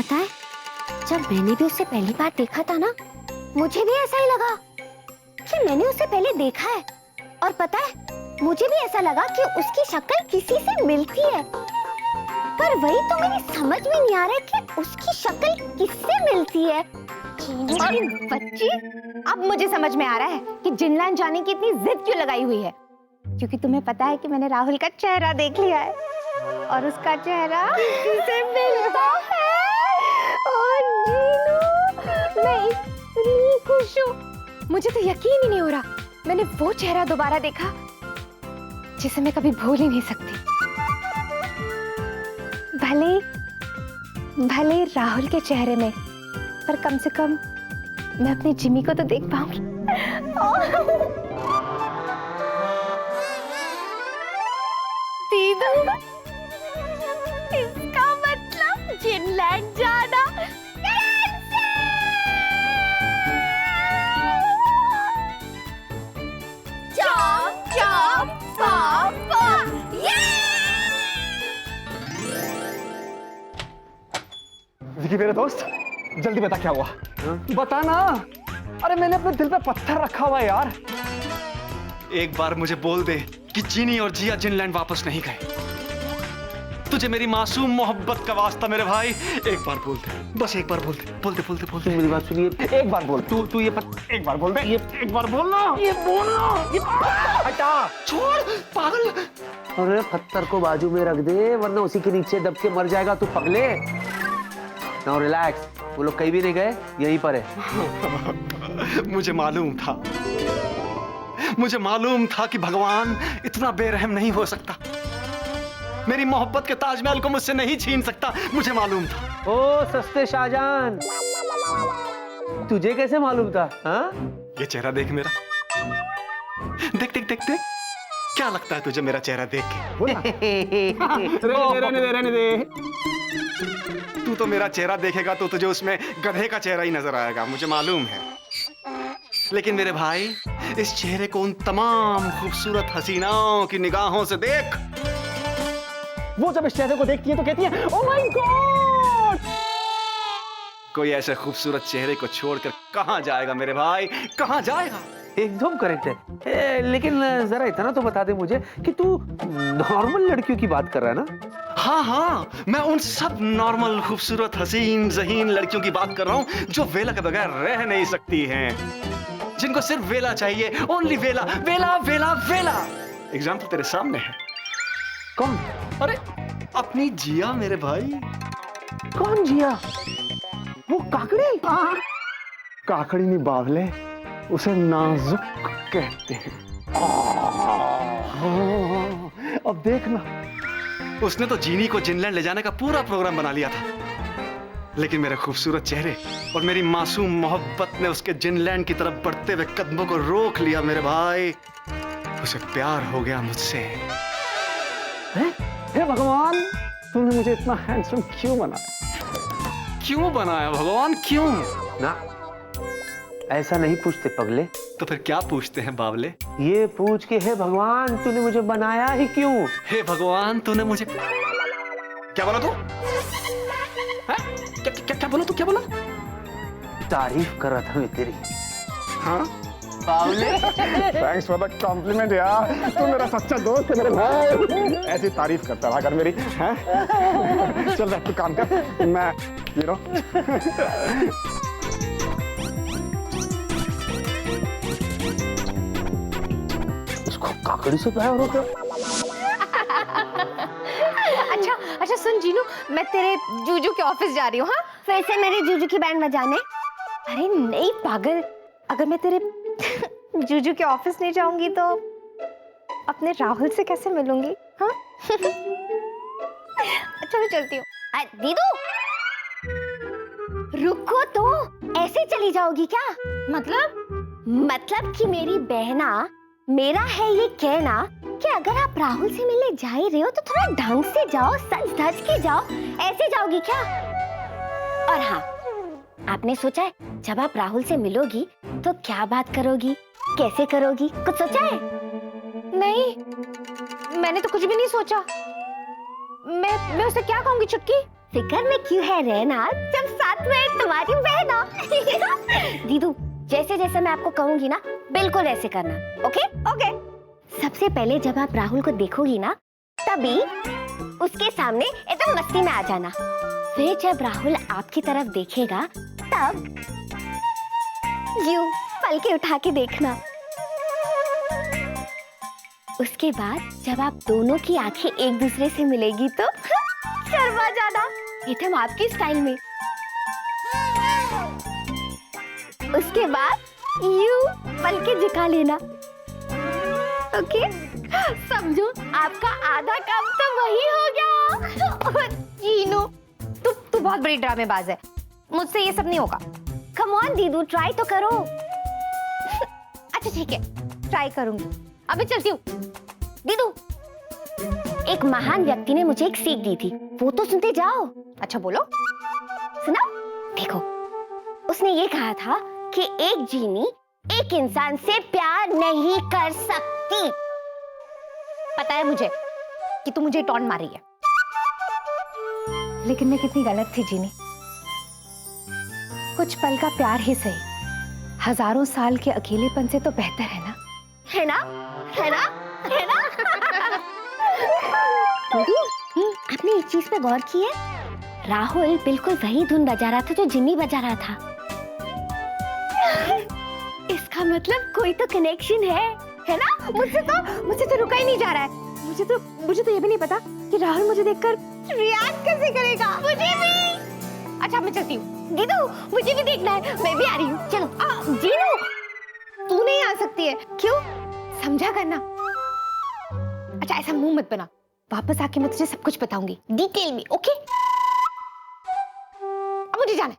पता है, जब मैंने भी उसे पहली बार देखा था ना, मुझे भी ऐसा ही लगा कि मैंने उसे पहले देखा है। और पता है, मुझे भी ऐसा लगा कि उसकी शक्ल किसी से मिलती है, पर वही तो मेरी समझ में नहीं आ रहा है कि उसकी शक्ल किससे मिलती है। और बच्ची, अब मुझे समझ में आ रहा है कि जिनलैंड जाने की इतनी जिद क्यों लगाई हुई है। क्योंकि तुम्हें पता है कि मैंने राहुल का चेहरा देख लिया है और उसका चेहरा किससे मिलता है। और जीनू, मैं इतनी खुश हूँ, मुझे तो यकीन ही नहीं हो रहा मैंने वो चेहरा दोबारा देखा जिसे मैं कभी भूल ही नहीं सकती। भले राहुल के चेहरे में, पर कम से कम मैं अपनी जिमी को तो देख पाऊंगी। दीदू, इसका मतलब जिनलैंड जाना चॉप चॉप पापा। विकी मेरे दोस्त, जल्दी बता क्या हुआ। बता ना। अरे मैंने अपने दिल पे पत्थर रखा हुआ है यार। एक बार मुझे बोल दे कि चीनी और जिया जिनलैंड वापस नहीं गए। तुझे मेरी मासूम मोहब्बत का वास्ता मेरे भाई, एक बार बोल दे, बस एक बार बोल दे, बोल दे, बोल दे, बोल दे। मेरी बात सुनिए, एक बार बोल। तू ये एक बार बोल दे, ये एक बार बोलना, ये बोलना, ये हटा, छोड़ पागल। अरे पत्थर को बाजू में रख दे, वरना उसी के नीचे दब के मर जाएगा तू पगले। नाउ रिलैक्स, वो लोग कहीं भी नहीं गए, यहीं पर है। मुझे मालूम था कि भगवान इतना बेरहम नहीं हो सकता, मेरी मोहब्बत के ताजमहल को मुझसे नहीं छीन सकता। मुझे मालूम था। ओ सस्ते शाहजहान, तुझे कैसे मालूम था? हाँ? ये चेहरा देख मेरा, देख देख देख देख, क्या लगता है तुझे मेरा चेहरा देख के? रहने दे। तू तो मेरा चेहरा देखेगा तो तुझे उसमें गधे का चेहरा ही नजर आएगा, मुझे मालूम है। लेकिन मेरे भाई, इस चेहरे को उन तमाम खूबसूरत हसीनाओं की निगाहों से देख। वो जब इस चेहरे को देखती है तो कहती है, ओह माय गॉड। कोई ऐसे खूबसूरत चेहरे को छोड़कर कहां जाएगा मेरे भाई, कहां जाएगा? एकदम करेक्ट है। लेकिन जरा इतना तो बता दे मुझे कि तू नॉर्मल लड़कियों की बात कर रहा है ना? हाँ, मैं उन सब नॉर्मल खूबसूरत हसीन ज़हीन लड़कियों की बात कर रहा हूँ जो वेला के बगैर रह नहीं सकती हैं, जिनको सिर्फ वेला चाहिए, ओनली वेला, वेला वेला वेला। एग्जाम्पल तेरे सामने है। कौन? अरे अपनी जिया मेरे भाई। कौन जिया? वो काकड़ी? काकड़ी नहीं बावले, उसे नाजुक कहते हैं। अब देखना, उसने तो जीनी को जिनलैंड ले जाने का पूरा प्रोग्राम बना लिया था, लेकिन मेरे खूबसूरत चेहरे और मेरी मासूम मोहब्बत ने उसके जिनलैंड की तरफ बढ़ते हुए कदमों को रोक लिया मेरे भाई। उसे प्यार हो गया मुझसे। हे भगवान, तूने मुझे इतना हैंडसम क्यों बनाया? क्यों बनाया भगवान, क्यों? ना, ऐसा नहीं पूछते पगले। तो फिर क्या पूछते हैं बावले? ये पूछ के, हे भगवान तूने मुझे बनाया ही क्यों? हे भगवान तूने मुझे क्या बोला? तू क्या बोला? तू क्या बोला? तारीफ कर रहा था मैं तेरी। हाँ बावले। थैंक्स फॉर द कॉम्प्लीमेंट यार, तू मेरा सच्चा दोस्त है मेरे भाई। ऐसी तारीफ करता रहा कर मेरी, हैं? चल बैठ, तू काम कर, मैं उसको काकड़ी से प्यार हो गया। अच्छा सुन जीनू, मैं तेरे जूजू के ऑफिस जा रही हूँ। हाँ, फिर से मेरी जूजू की बैंड बजाने? अरे नहीं पागल, अगर मैं तेरे जूजू के ऑफिस नहीं जाऊंगी तो अपने राहुल से कैसे मिलूंगी? हाँ? अच्छा मैं चलती हूँ। दीदू रुको तो, ऐसे चली जाओगी क्या? मतलब कि मेरी बहना, मेरा है ये कहना कि अगर आप राहुल से मिलने जा ही रहे हो तो थोड़ा ढंग से जाओ, सज धज के जाओ, ऐसे जाओगी क्या? और हाँ, आपने सोचा है जब आप राहुल से मिलोगी तो क्या बात करोगी, कैसे करोगी, कुछ सोचा है? नहीं, मैंने तो कुछ भी नहीं सोचा। मैं उसे क्या कहूंगी? चुटकी? फिक्र में क्यों है रहना, जब साथ में तुम्हारी बहना। दीदू, जैसे जैसे मैं आपको कहूंगी ना, बिल्कुल ऐसे करना। Okay okay. सबसे पहले जब आप राहुल को देखोगी ना, तभी उसके सामने एकदम मस्ती में आ जाना। फिर जब राहुल आपकी तरफ देखेगा, तब यूं पलके उठा के देखना। उसके बाद जब आप दोनों की आंखें एक दूसरे से मिलेगी तो शर्मा जाना, एकदम आपकी स्टाइल में। उसके बाद यूं पलके झुका लेना। ओके, समझो आपका आधा काम तो वही हो गया। कीनू, तू बहुत बड़ी ड्रामेबाज है, मुझसे ये सब नहीं होगा। कम ऑन दीदू, ट्राई तो करो। अच्छा ठीक है, ट्राई करूंगी। अभी चलती हूँ। दीदू, एक महान व्यक्ति ने मुझे एक सीख दी थी, वो तो सुनते जाओ। अच्छा बोलो। सुना? देखो, उसने ये कहा था कि एक जीनी एक इंसान से प्यार नहीं कर सकती। पता है मुझे कि तू मुझे टॉन्ट मार रही है, लेकिन मैं कितनी गलत थी जीनी। कुछ पल का प्यार ही सही, हजारों साल के अकेलेपन से तो बेहतर है ना। है ना? है ना? है ना? दीदू, आपने एक चीज पे गौर की है? राहुल बिल्कुल वही धुन बजा रहा था जो जिन्नी बजा रहा था। इसका मतलब कोई तो कनेक्शन है ना? मुझसे तो रुका ही नहीं जा रहा है। मुझे तो ये भी नहीं पता कि राहुल मुझे देखकर रिएक्ट कैसे करेगा। मुझे भी। अच्छा मैं चलती हूँ। दीदू, मुझे भी देखना है, मैं भी आ रही हूँ। चलो। जीनू, तू नहीं आ सकती है। क्यों? समझा करना। अच्छा ऐसा मुंह मत बना, वापस आके मैं तुझे सब कुछ बताऊंगी डिटेल में। ओके, अब मुझे जाना है।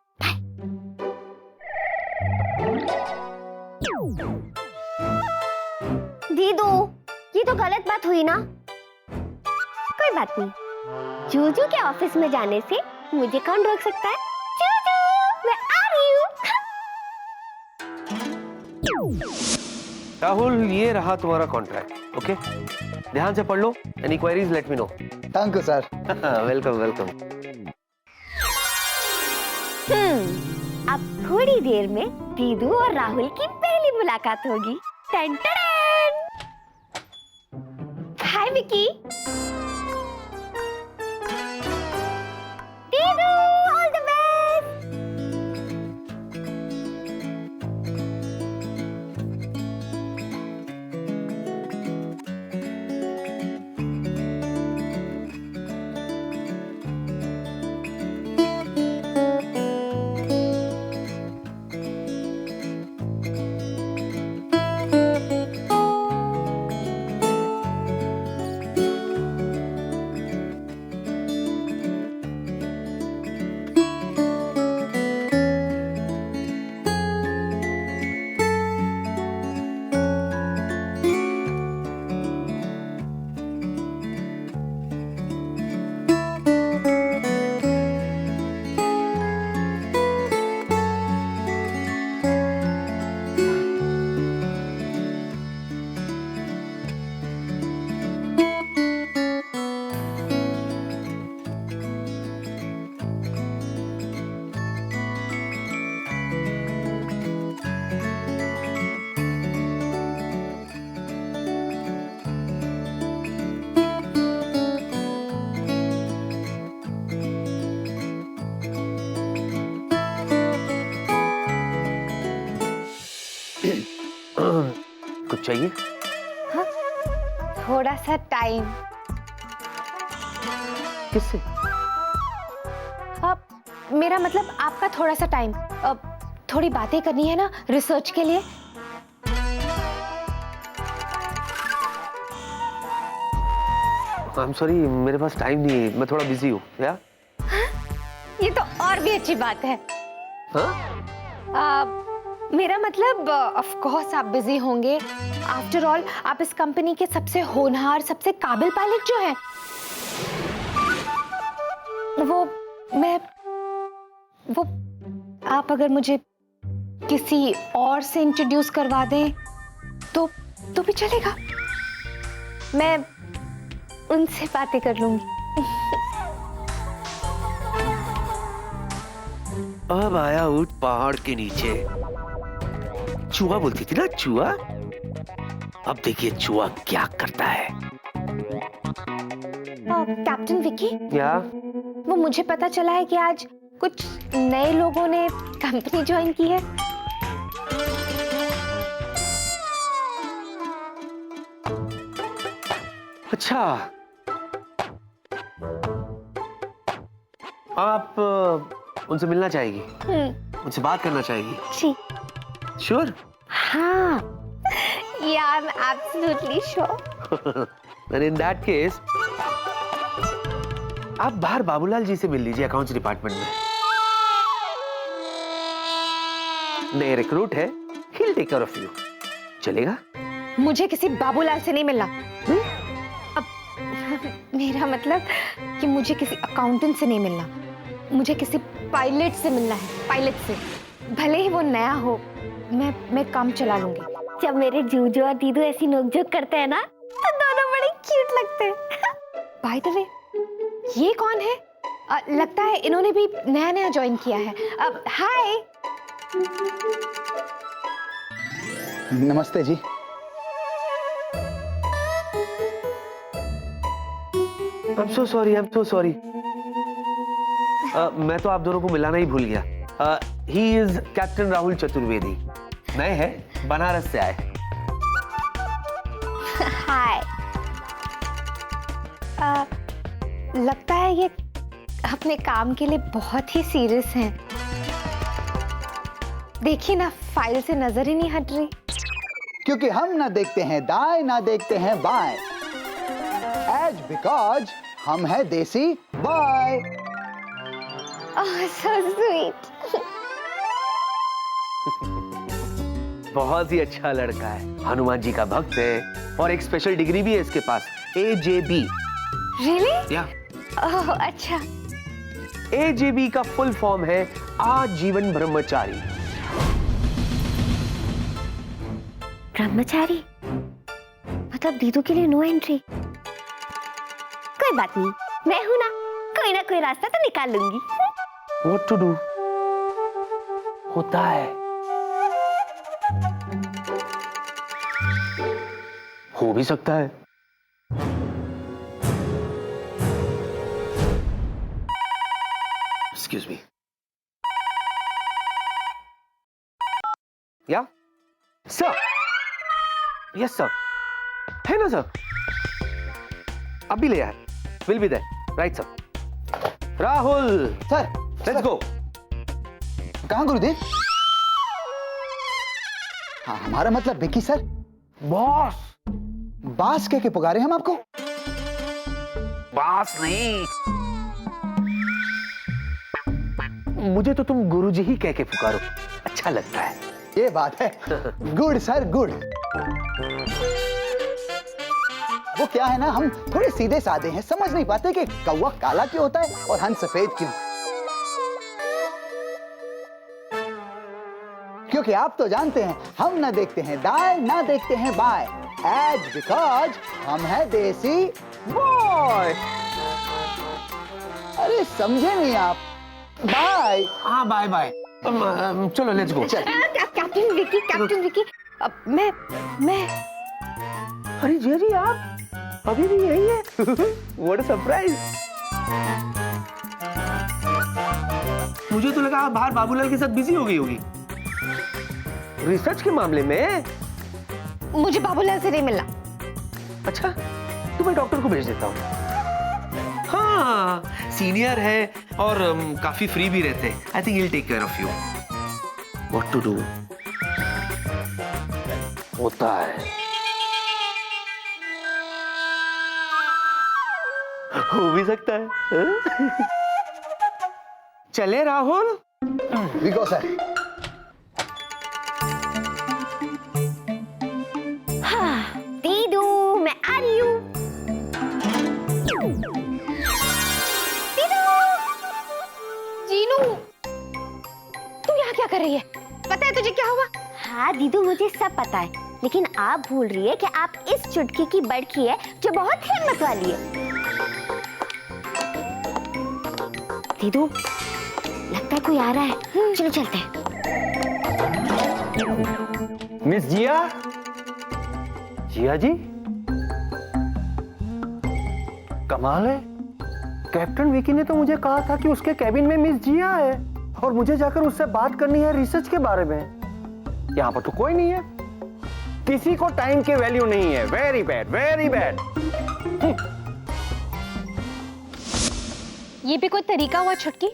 दीदू, ये तो गलत बात हुई ना? कोई बात नहीं, जूजू के ऑफिस में जाने से मुझे कौन रोक सकता है? जूजू, मैं आ रही हूँ। राहुल, ये रहा तुम्हारा कॉन्ट्रैक्ट। ओके, ध्यान से पढ़ लो। Any queries let me know. Thank you sir. Welcome welcome. अब थोड़ी देर में दीदू और राहुल की पहली मुलाकात होगी। टन टन। Hi Vicky. दीदू, ऑल द बेस्ट। कुछ चाहिए? हाँ? थोड़ा सा टाइम। किससे? मेरा मतलब आपका थोड़ा सा टाइम। थोड़ी बातें करनी है ना रिसर्च के लिए। आई एम सॉरी, मेरे पास टाइम नहीं है, मैं थोड़ा बिजी हूँ। या? ये तो और भी अच्छी बात है। हाँ? मेरा मतलब ऑफ कोर्स आप बिजी होंगे। आफ्टर ऑल आप इस कंपनी के सबसे होनहार, सबसे काबिल पायलट जो है, वो आप अगर मुझे किसी और से इंट्रोड्यूस करवा दें तो भी चलेगा। मैं उनसे बातें कर लूंगी। अब आया ऊँट पहाड़ के नीचे। चूहा बोलती थी ना, चूहा। अब देखिए चूहा क्या करता है। कैप्टन विकी, क्या? वो मुझे पता चला है कि आज कुछ नए लोगों ने कंपनी ज्वाइन की है। अच्छा, आप उनसे मिलना चाहेगी, उनसे बात करना चाहेगी? जी। श्योर? हाँ, yeah, I'm absolutely sure. And in that case, आप बाहर बाबूलाल जी से मिल लीजिए, अकाउंट्स डिपार्टमेंट में। नए रिक्रूट है, he'll take care of you. चलेगा? मुझे किसी बाबूलाल से नहीं मिलना। अब मेरा मतलब कि मुझे किसी अकाउंटेंट से नहीं मिलना, मुझे किसी पायलट से मिलना है। पायलट से, भले ही वो नया हो, मैं काम चला लूंगी। जब मेरे जूजू और दीदू ऐसी नोकझोंक करते हैं ना, तो दोनों बड़े क्यूट लगते हैं। बाय द वे, ये कौन है? लगता है इन्होंने भी नया नया ज्वाइन किया है। हाय। नमस्ते जी। I'm so sorry, I'm so sorry. मैं तो आप दोनों को मिलाना ही भूल गया। He is captain Rahul Chaturvedi. नए हैं, बनारस से आए। हाय। लगता है ये अपने काम के लिए बहुत ही सीरियस हैं। देखिए ना, फाइल से नजर ही नहीं हट रही। क्योंकि हम ना देखते हैं दाएं ना देखते हैं बाएं। एज बिकॉज हम हैं देसी बॉय। ओह, सो स्वीट। बहुत ही अच्छा लड़का है, हनुमान जी का भक्त है और एक स्पेशल डिग्री भी है इसके पास, AJB। रियली? या ओह, अच्छा। AJB का फुल फॉर्म है आजीवन ब्रह्मचारी। ब्रह्मचारी मतलब दीदू के लिए नो एंट्री। कोई बात नहीं, मैं हूं ना कोई रास्ता तो निकाल लूंगी। What to do? होता है, हो भी सकता है। Excuse me. Yeah? Sir. Yes, sir. है ना सर? अभी ले आए। Will be there. Right, sir. Rahul, sir, let's go. कहाँ गुरुदेव? हाँ, हमारा मतलब विकी सर। बॉस। बास कह के पुकारे हम आपको? बास नहीं, मुझे तो तुम गुरुजी ही कह के पुकारो, अच्छा लगता है। ये बात है। Good sir, good. वो क्या है ना, हम थोड़े सीधे साधे हैं, समझ नहीं पाते कि कौवा काला क्यों होता है और हंस सफेद क्यों। क्योंकि आप तो जानते हैं, हम ना देखते हैं दाएं ना देखते हैं बाएं। एज बिकॉज हम हैं देसी बॉय। अरे समझे नहीं आप? बाय। हाँ, बाय बाय। चलो लेट्स गो। कैप्टन विकी, मैं अरे जी जी, आप अभी भी यही है? What a surprise. मुझे तो लगा आप बाहर बाबूलाल के साथ बिजी हो गई होगी रिसर्च के मामले में। मुझे बाबूलाल से नहीं मिलना। अच्छा, तो मैं डॉक्टर को भेज देता हूँ। हाँ, सीनियर है और काफी फ्री भी रहते हैं। I think he will take care of you. What to do? होता है, हो भी सकता है। चले राहुल? We go sir. दीदू, मैं आ रही हूँ। जीनू, तू यहाँ क्या कर रही है? पता है तुझे क्या हुआ? हाँ दीदू, मुझे सब पता है, लेकिन आप भूल रही है कि आप इस चुटकी की बड़की है जो बहुत हिम्मत वाली है। दीदू, लगता है कोई आ रहा है। चलो चलते हैं। मिस जिया, जिया जी, कमाल है। कैप्टन विकी ने तो मुझे कहा था कि उसके कैबिन में मिस जिया है और मुझे जाकर उससे बात करनी है रिसर्च के बारे में। यहाँ पर तो कोई नहीं है। किसी को टाइम की वैल्यू नहीं है। Very bad, very bad. ये भी कोई तरीका हुआ छुटकी?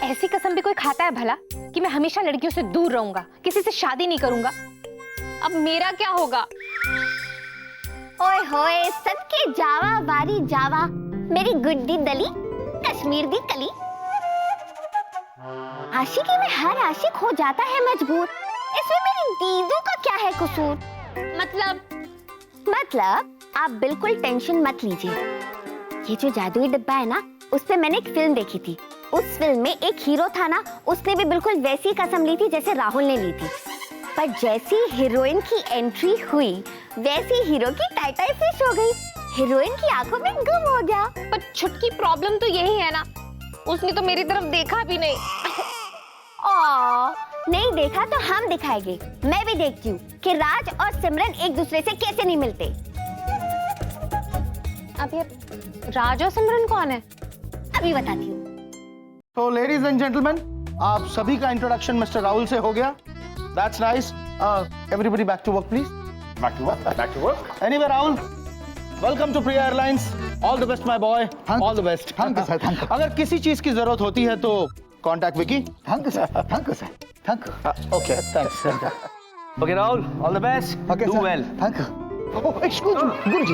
ऐसी कसम भी कोई खाता है भला कि मैं हमेशा लड़कियों से दूर रहूंगा, किसी से शादी नहीं करूंगा? अब मेरा क्या होगा? ओए होए, सबके जावा वारी जावा, मेरी गुड्डी दली, कश्मीर दी कली। आशिकी में हर आशिक हो जाता है मजबूर, इसमें मेरी दीदू का क्या है कसूर? मतलब आप बिल्कुल टेंशन मत लीजिए। ये जो जादुई डिब्बा है ना, उस पे मैंने एक फिल्म देखी थी। उस फिल्म में एक हीरो था ना, उसने भी बिल्कुल वैसी कसम ली थी जैसे राहुल ने ली थी। पर जैसी हीरोइन की एंट्री हुई, वैसी हीरो की टाई फिश हो गई। हीरोइन की आंखों में गुम हो गया। पर छुटकी प्रॉब्लम तो यही है ना, उसने तो मेरी तरफ देखा भी नहीं। नहीं देखा तो हम दिखाएंगे। मैं भी देखती हूँ कि राज और सिमरन एक दूसरे से कैसे नहीं मिलते। अब ये राज और सिमरन कौन है? अभी बताती हूँ। तो लेडीज एंड जेंटलमैन, आप सभी का इंट्रोडक्शन मिस्टर राहुल से हो गया। That's nice. Everybody back to work please. Back to work, back to work. Anyway Rahul, welcome to Priya airlines. All the best my boy, all the best. Thank you sir, thank you. अगर किसी चीज की जरूरत होती है तो contact Vicky. Thank you sir, thank you sir, thank you. Okay, thanks. Okay Rahul, all the best. Okay do well. Thank you. Guruji,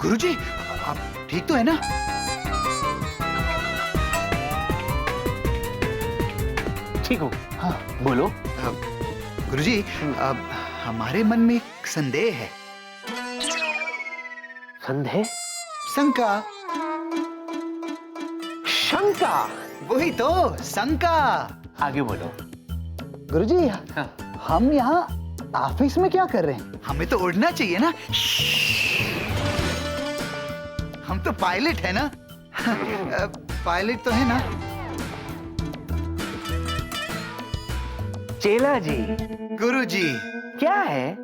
Guruji, आप ठीक तो है ना? ठीक हूँ। हाँ। बोलो। गुरुजी, हमारे मन में एक संदेह है। संदेह? शंका। शंका? वही तो, शंका। आगे बोलो। गुरुजी, हाँ। हम यहाँ ऑफिस में क्या कर रहे हैं? हमें तो उड़ना चाहिए ना। हम तो पायलट है ना। पायलट तो है ना। चेला जी, गुरुजी, क्या है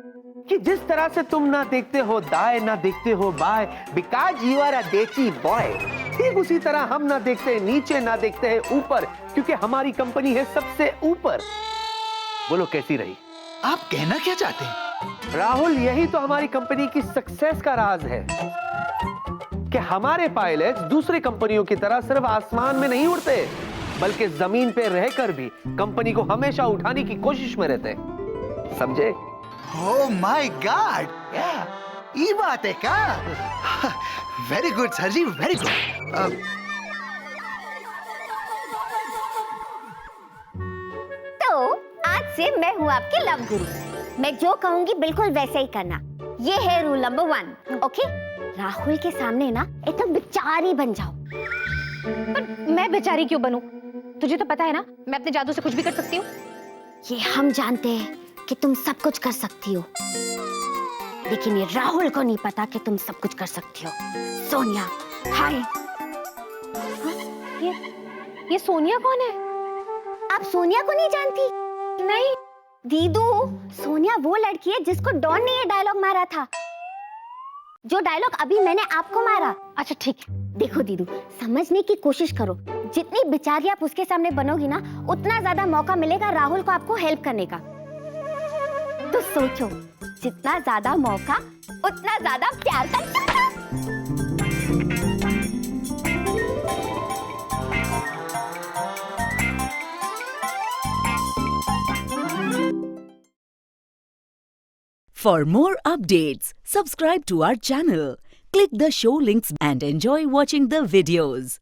कि जिस तरह से तुम ना देखते हो दाएं ना देखते हो बाएं, बिकॉज़ यू आर अ देसी बॉय, ठीक उसी तरह हम ना देखते हैं नीचे ना देखते हैं ऊपर, क्योंकि हमारी कंपनी है सबसे ऊपर। बोलो कैसी रही? आप कहना क्या चाहते हैं? राहुल, यही तो हमारी कंपनी की सक्सेस का राज है कि हमारे पायलट दूसरी कंपनियों की तरह सिर्फ आसमान में नहीं उड़ते, बल्कि जमीन पे रहकर भी कंपनी को हमेशा उठाने की कोशिश में रहते हैं। समझे? ओह माय गॉड, ये बात है क्या? वेरी गुड सर जी, वेरी गुड। तो आज से मैं हूँ आपके लव गुरु। मैं जो कहूंगी बिल्कुल वैसे ही करना। ये है रूल नंबर 1, ओके? राहुल के सामने ना एकदम बेचारी बन जाओ। पर मैं बेचारी क्यों बनूं? तुझे तो पता है ना, मैं अपने जादू से कुछ भी कर सकती हूँ। ये हम जानते हैं कि तुम सब कुछ कर सकती हो, लेकिन ये राहुल को नहीं पता कि तुम सब कुछ कर सकती हो। सोनिया, हाय। ये सोनिया कौन है? आप सोनिया को नहीं जानती? नहीं। दीदू, सोनिया वो लड़की है जिसको डॉन ने ये डायलॉग मारा था, जो डायलॉग अभी मैंने आपको मारा। अच्छा ठीक है। देखो दीदू, समझने की कोशिश करो। जितनी बेचारी आप उसके सामने बनोगी ना, उतना ज्यादा मौका मिलेगा राहुल को आपको हेल्प करने का। तो सोचो, जितना ज्यादा मौका उतना ज्यादा प्यार का चक्कर। For more updates, subscribe to our channel, click the show links and enjoy watching the videos.